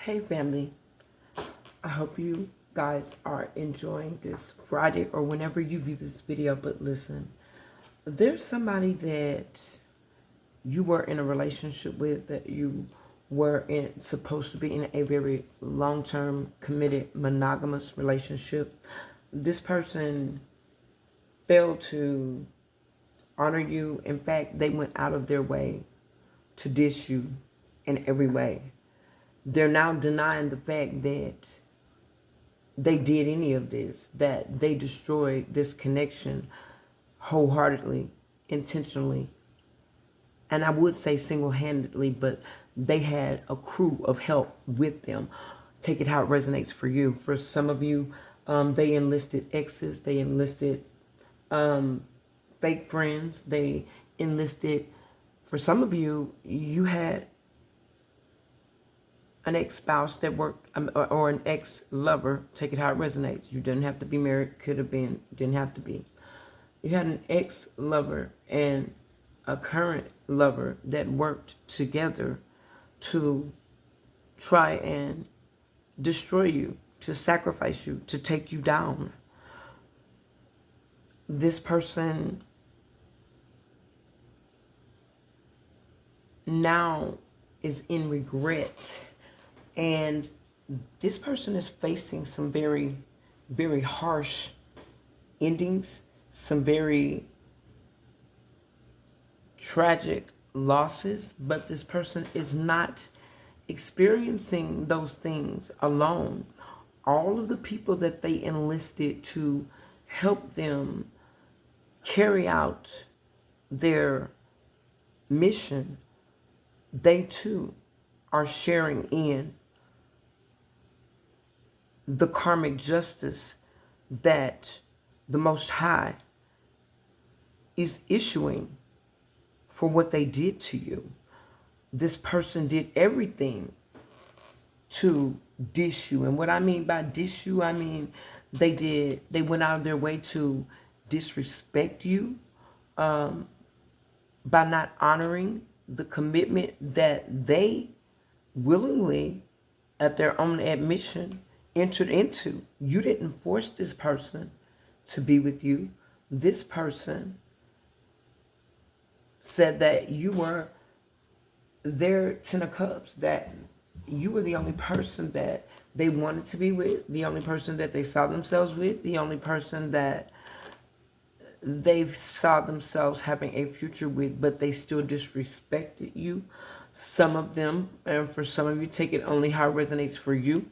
Hey family, I hope you guys are enjoying this Friday or whenever you view this video. But listen, there's somebody that you were in a relationship with, that you were supposed to be in a very long-term, committed, monogamous relationship. This person failed to honor you. In fact, they went out of their way to diss you in every way. They're now denying the fact that they did any of this, that they destroyed this connection wholeheartedly, intentionally, and I would say single-handedly, but they had a crew of help with them. Take it how it resonates for you. For some of you, they enlisted exes, they enlisted fake friends, they enlisted, for some of you, you had an ex-spouse that worked, or an ex-lover. Take it how it resonates. You didn't have to be married, could have been, didn't have to be. You had an ex-lover and a current lover that worked together to try and destroy you, to sacrifice you, to take you down. This person now is in regret. And this person is facing some very, very harsh endings, some very tragic losses, but this person is not experiencing those things alone. All of the people that they enlisted to help them carry out their mission, they too are sharing in the karmic justice that the Most High is issuing for what they did to you. This person did everything to diss you. And what I mean by diss you, I mean they went out of their way to disrespect you by not honoring the commitment that they willingly, at their own admission, entered into. You didn't force this person to be with you. This person said that you were their Ten of Cups, that you were the only person that they wanted to be with, the only person that they saw themselves with, the only person that they saw themselves having a future with, but they still disrespected you. Some of them, and for some of you, take it only how it resonates for you.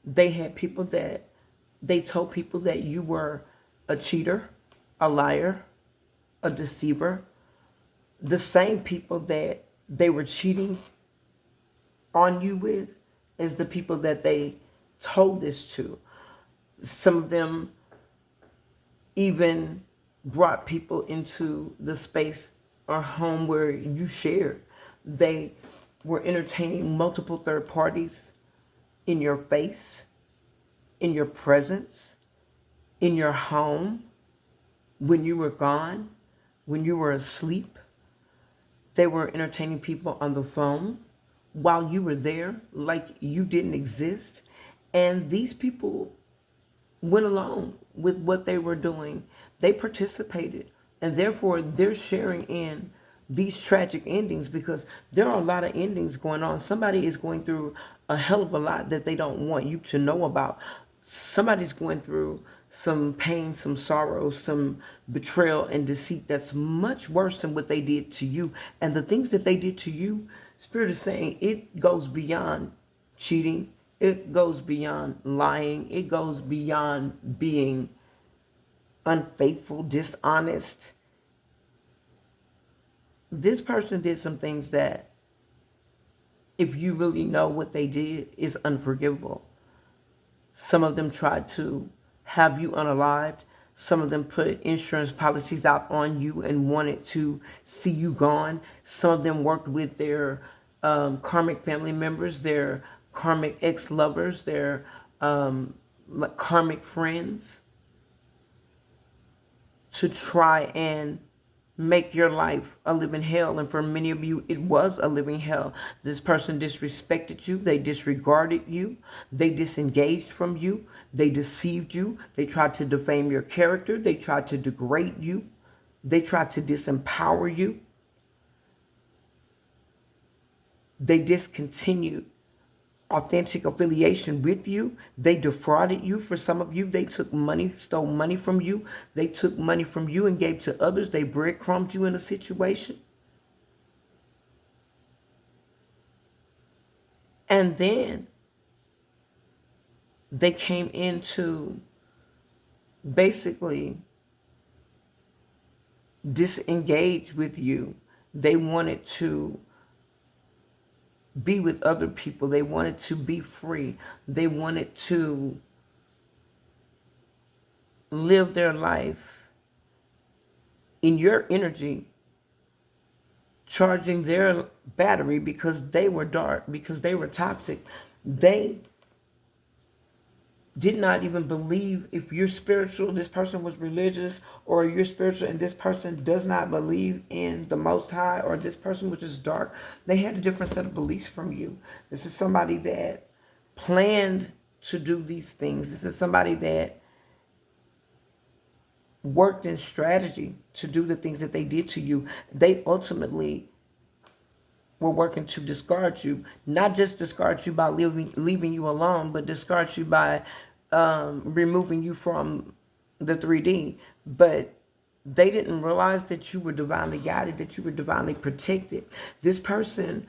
They had people that they told people that you were a cheater, a liar, a deceiver. The same people that they were cheating on you with is the people that they told this to. Some of them even brought people into the space or home where you shared. They were entertaining multiple third parties in your face, in your presence, in your home, when you were gone, when you were asleep. They were entertaining people on the phone while you were there, like you didn't exist. And these people went along with what they were doing. They participated, and therefore they're sharing in these tragic endings, because there are a lot of endings going on. Somebody is going through a hell of a lot that they don't want you to know about. Somebody's going through some pain, some sorrow, some betrayal and deceit that's much worse than what they did to you. And the things that they did to you, Spirit is saying, it goes beyond cheating. It goes beyond lying. It goes beyond being unfaithful, dishonest. This person did some things that, if you really know what they did, is unforgivable. Some of them tried to have you unalived. Some of them put insurance policies out on you and wanted to see you gone. Some of them worked with their karmic family members, their karmic ex-lovers, their karmic friends, to try and make your life a living hell. And for many of you, it was a living hell. This person disrespected you. They disregarded you. They disengaged from you. They deceived you. They tried to defame your character. They tried to degrade you. They tried to disempower you. They discontinued authentic affiliation with you. They defrauded you. For some of you, they took money, stole money from you. They took money from you and gave to others. They breadcrumbed you in a situation. And then they came into basically disengage with you. They wanted to be with other people. They wanted to be free. They wanted to live their life in your energy, charging their battery because they were dark, because they were toxic. They did not even believe if you're spiritual, this person was religious, or you're spiritual and this person does not believe in the Most High, or this person was just dark. They had a different set of beliefs from you. This is somebody that planned to do these things. This is somebody that worked in strategy to do the things that they did to you. They ultimately were working to discard you, not just discard you by leaving you alone, but discard you by removing you from the 3D. But they didn't realize that you were divinely guided, that you were divinely protected. This person,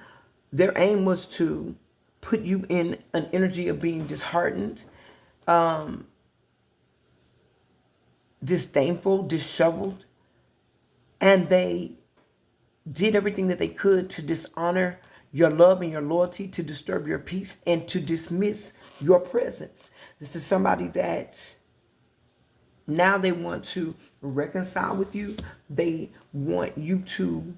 their aim was to put you in an energy of being disheartened, disdainful, disheveled, and they did everything that they could to dishonor your love and your loyalty, to disturb your peace, and to dismiss your presence. This is somebody that now they want to reconcile with you. They want you to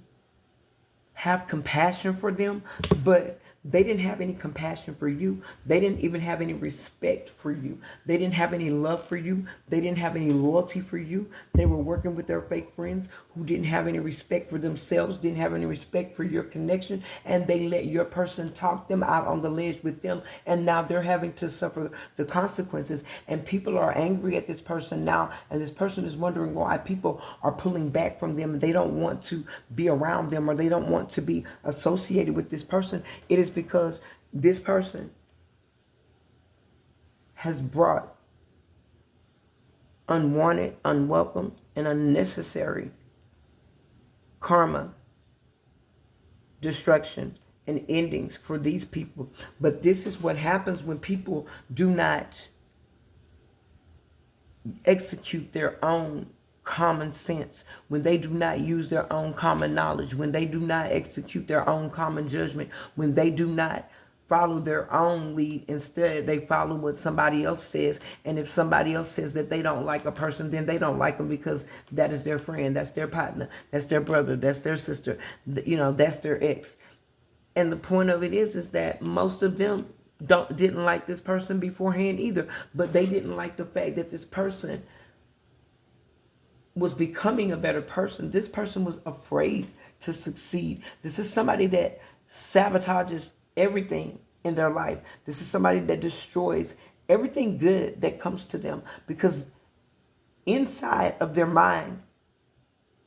have compassion for them, but they didn't have any compassion for you. They didn't even have any respect for you. They didn't have any love for you. They didn't have any loyalty for you. They were working with their fake friends who didn't have any respect for themselves, didn't have any respect for your connection, and they let your person talk them out on the ledge with them, and now they're having to suffer the consequences. And people are angry at this person now, and this person is wondering why people are pulling back from them. They don't want to be around them, or they don't want to be associated with this person. It is because this person has brought unwanted, unwelcome, and unnecessary karma, destruction, and endings for these people. But this is what happens when people do not execute their own common sense, when they do not use their own common knowledge, when they do not execute their own common judgment, when they do not follow their own lead. Instead, they follow what somebody else says. And if somebody else says that they don't like a person, then they don't like them because that is their friend, that's their partner, that's their brother, that's their sister, that's their ex. And the point of it is that most of them didn't like this person beforehand either, but they didn't like the fact that this person was becoming a better person. This person was afraid to succeed. This is somebody that sabotages everything in their life. This is somebody that destroys everything good that comes to them, because inside of their mind,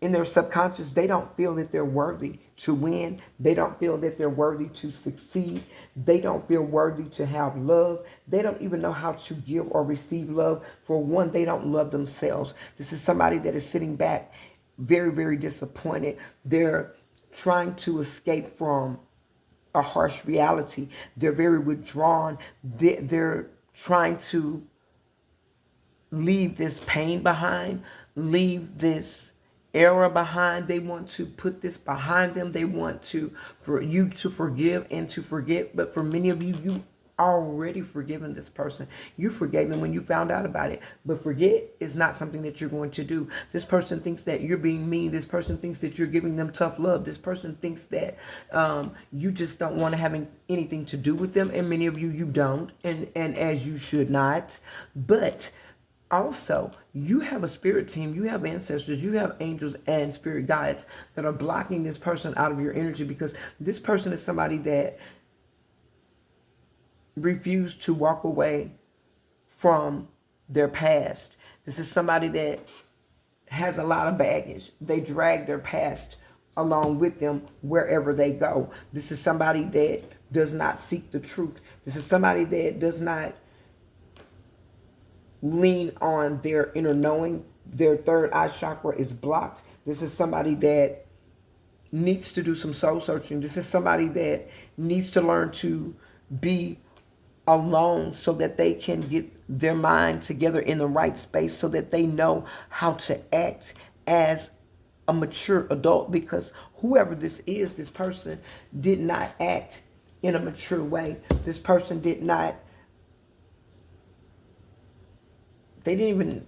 in their subconscious, they don't feel that they're worthy to win. They don't feel that they're worthy to succeed. They don't feel worthy to have love. They don't even know how to give or receive love. For one, they don't love themselves. This is somebody that is sitting back very, very disappointed. They're trying to escape from a harsh reality. They're very withdrawn. They're trying to leave this pain behind, leave this era behind. They want to put this behind them. They want for you to forgive and to forget. But for many of you, you already forgiven this person. You forgave them when you found out about it. But forget is not something that you're going to do. This person thinks that you're being mean. This person thinks that you're giving them tough love. This person thinks that you just don't want to have anything to do with them. And many of you, you don't. And as you should not. But Also, you have a spirit team, you have ancestors, you have angels and spirit guides that are blocking this person out of your energy, because this person is somebody that refused to walk away from their past. This is somebody that has a lot of baggage. They drag their past along with them wherever they go. This is somebody that does not seek the truth. This is somebody that does not lean on their inner knowing. Their third eye chakra is blocked. This is somebody that needs to do some soul searching. This is somebody that needs to learn to be alone so that they can get their mind together in the right space, so that they know how to act as a mature adult. Because whoever this is, this person did not act in a mature way. This person did not, they didn't even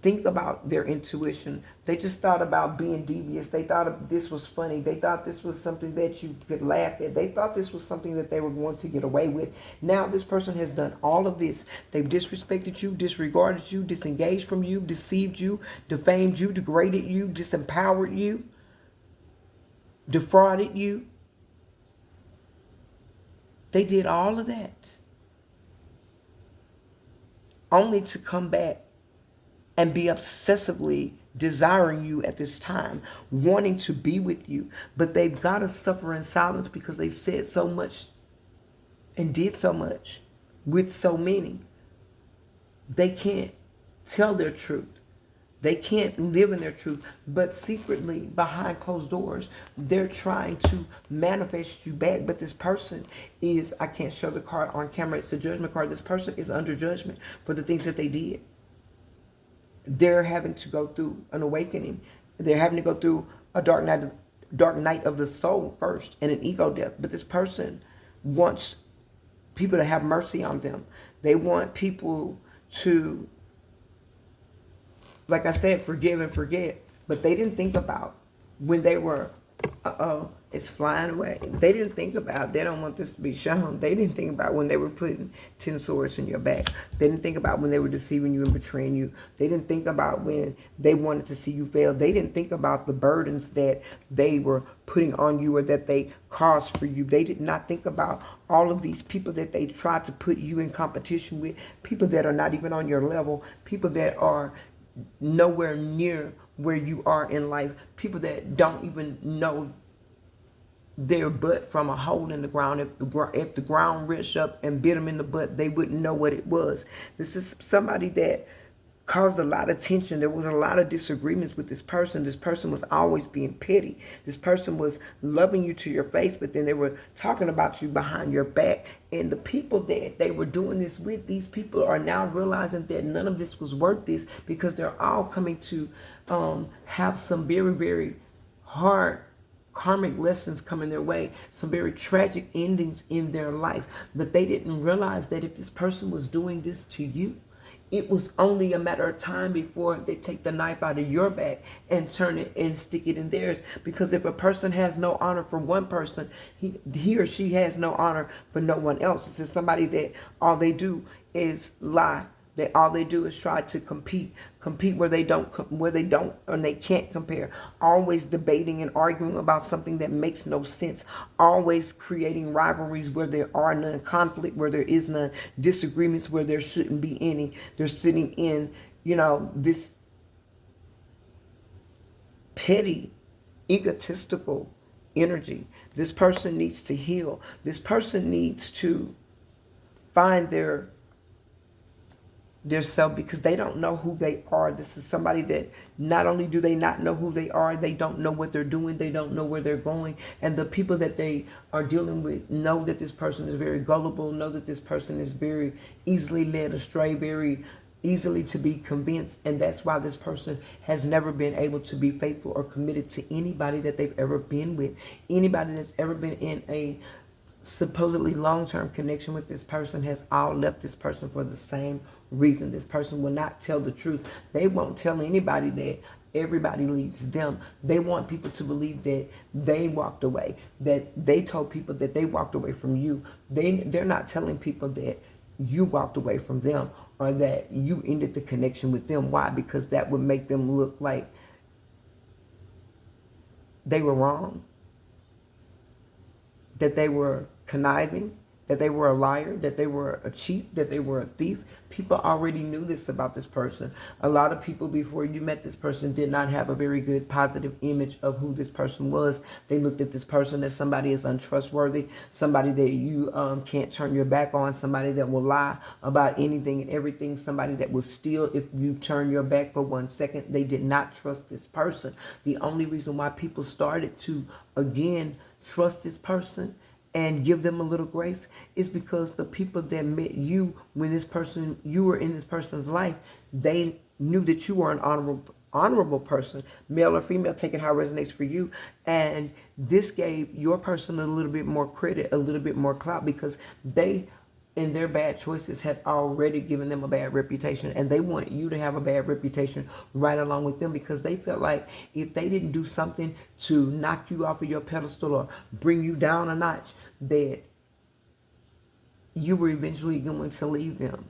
think about their intuition. They just thought about being devious. They thought this was funny. They thought this was something that you could laugh at. They thought this was something that they were going to get away with. Now this person has done all of this. They've disrespected you, disregarded you, disengaged from you, deceived you, defamed you, degraded you, disempowered you, defrauded you. They did all of that only to come back and be obsessively desiring you at this time, wanting to be with you. But they've got to suffer in silence because they've said so much and did so much with so many. They can't tell their truth. They can't live in their truth. But secretly, behind closed doors, they're trying to manifest you back. But this person is, I can't show the card on camera, it's the judgment card. This person is under judgment for the things that they did. They're having to go through an awakening. They're having to go through a dark night of the soul first, and an ego death. But this person wants people to have mercy on them. They want people to, like I said, forgive and forget. But they didn't think about when they were, it's flying away. They didn't think about, they don't want this to be shown. They didn't think about when they were putting 10 swords in your back. They didn't think about when they were deceiving you and betraying you. They didn't think about when they wanted to see you fail. They didn't think about the burdens that they were putting on you or that they caused for you. They did not think about all of these people that they tried to put you in competition with, people that are not even on your level, people that are nowhere near where you are in life, people that don't even know their butt from a hole in the ground. If the ground reached up and bit them in the butt, they wouldn't know what it was. This is somebody that caused a lot of tension. There was a lot of disagreements with this person. This person was always being petty. This person was loving you to your face, but then they were talking about you behind your back. And the people that they were doing this with, these people are now realizing that none of this was worth this, because they're all coming to have some very, very hard karmic lessons coming their way, some very tragic endings in their life. But they didn't realize that if this person was doing this to you, it was only a matter of time before they take the knife out of your back and turn it and stick it in theirs. Because if a person has no honor for one person, he or she has no honor for no one else. This is somebody that all they do is lie. That all they do is try to compete where they don't, and they can't compare. Always debating and arguing about something that makes no sense. Always creating rivalries where there are none, conflict where there is none, disagreements where there shouldn't be any. They're sitting in, this petty, egotistical energy. This person needs to heal. This person needs to find their self, because they don't know who they are. This is somebody that not only do they not know who they are, they don't know what they're doing, they don't know where they're going. And the people that they are dealing with know that this person is very gullible, know that this person is very easily led astray, very easily to be convinced. And that's why this person has never been able to be faithful or committed to anybody that they've ever been with. Anybody that's ever been in a supposedly long-term connection with this person has all left this person for the same reason. This person will not tell the truth. They won't tell anybody that everybody leaves them. They want people to believe that they walked away, that they told people that they walked away from you. They're not telling people that you walked away from them, or that you ended the connection with them. Why? Because that would make them look like they were wrong, that they were conniving, that they were a liar, that they were a cheat, that they were a thief. People already knew this about this person. A lot of people before you met this person did not have a very good positive image of who this person was. They looked at this person as somebody is untrustworthy, somebody that you can't turn your back on, somebody that will lie about anything and everything, somebody that will steal if you turn your back for 1 second. They did not trust this person. The only reason why people started to, again, trust this person and give them a little grace is because the people that met you when you were in this person's life, they knew that you were an honorable person, male or female, take it how it resonates for you. And this gave your person a little bit more credit, a little bit more clout, because they, in their bad choices, had already given them a bad reputation, and they wanted you to have a bad reputation right along with them, because they felt like if they didn't do something to knock you off of your pedestal or bring you down a notch, that you were eventually going to leave them.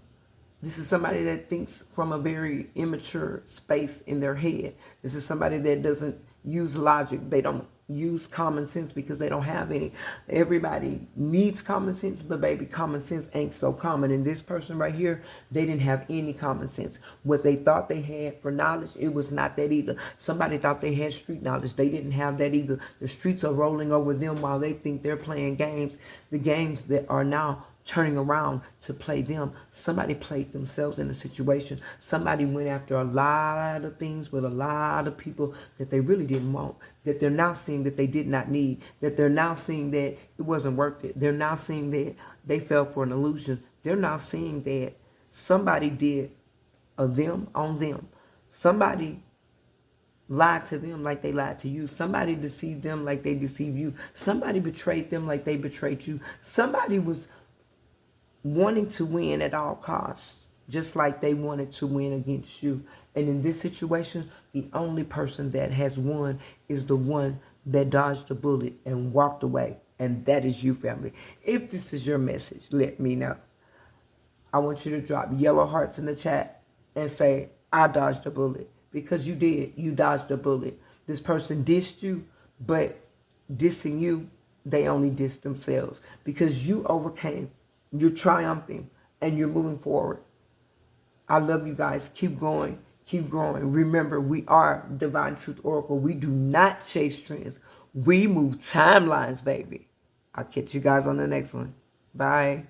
This is somebody that thinks from a very immature space in their head. This is somebody that doesn't use logic. They don't use common sense because they don't have any. Everybody needs common sense, but baby, common sense ain't so common. And this person right here, they didn't have any common sense. What they thought they had for knowledge, it was not that either. Somebody thought they had street knowledge. They didn't have that either. The streets are rolling over them while they think they're playing games. The games that are now turning around to play them. Somebody played themselves in a situation. Somebody went after a lot of things with a lot of people that they really didn't want, that they're now seeing that they did not need, that they're now seeing that it wasn't worth it. They're now seeing that they fell for an illusion. They're now seeing that somebody did a them on them. Somebody lied to them like they lied to you. Somebody deceived them like they deceived you. Somebody betrayed them like they betrayed you. Somebody was wanting to win at all costs, just like they wanted to win against you. And in this situation, the only person that has won is the one that dodged the bullet and walked away. And that is you, family. If this is your message, let me know. I want you to drop yellow hearts in the chat and say, I dodged a bullet. Because you did. You dodged a bullet. This person dissed you, but dissing you, they only dissed themselves. Because you overcame. You're triumphing and you're moving forward. I love you guys. Keep going. Keep growing. Remember, we are Divine Truth Oracle. We do not chase trends. We move timelines, baby. I'll catch you guys on the next one. Bye.